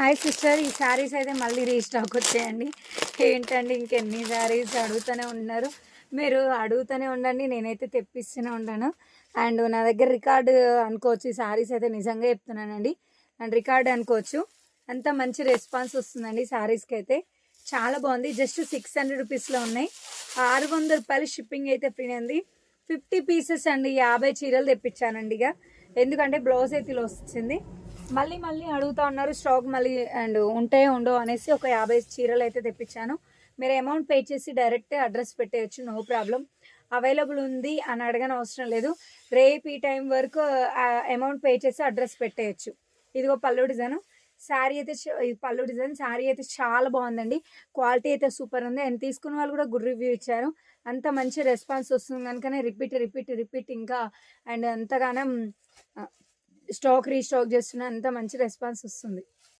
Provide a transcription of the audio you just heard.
Hi sister, ఈ శారీస్ అయితే మళ్ళీ రీస్టాక్ వచ్చాయండి. ఏంటండి ఇంకెన్ని శారీస్ అడుగుతూనే ఉన్నారు. మీరు అడుగుతూనే ఉండండి, నేనైతే తెప్పిస్తూనే ఉంటాను. అండ్ నా దగ్గర రికార్డు అనుకోవచ్చు, ఈ శారీస్ అయితే నిజంగా చెప్తున్నానండి. అండ్ రికార్డు అనుకోవచ్చు, అంత మంచి రెస్పాన్స్ వస్తుందండి శారీస్కి అయితే. చాలా బాగుంది. జస్ట్ 600 రూపీస్లో ఉన్నాయి. 600 రూపాయలు షిప్పింగ్ అయితే ఫ్రీ అండి. 50 పీసెస్ అండి, 50 చీరలు తెప్పించానండి. ఇక ఎందుకంటే బ్లౌజ్ అయితే ఇలా వచ్చింది. మళ్ళీ మళ్ళీ అడుగుతూ ఉన్నారు స్టాక్ మళ్ళీ అండ్ ఉంటాయో ఉండవు అనేసి ఒక 50 చీరలు అయితే తెప్పించాను. మీరు అమౌంట్ పే చేసి డైరెక్ట్ అడ్రస్ పెట్టేయచ్చు, నో ప్రాబ్లం. అవైలబుల్ ఉంది అని అడగని అవసరం లేదు. రేపు ఈ టైం వరకు అమౌంట్ పే చేసి అడ్రస్ పెట్టేయచ్చు. ఇదిగో పళ్ళు డిజైన్ శారీ అయితే, పళ్ళు డిజైన్ శారీ అయితే చాలా బాగుందండి. క్వాలిటీ అయితే సూపర్ ఉంది. అండ్ తీసుకున్న వాళ్ళు కూడా గుడ్ రివ్యూ ఇచ్చారు. అంత మంచి రెస్పాన్స్ వస్తుంది కనుకనే రిపీట్ ఇంకా అండ్ అంతగానం స్టాక్ రీస్టాక్ చేస్తున్న అంత మంచి రెస్పాన్స్ వస్తుంది.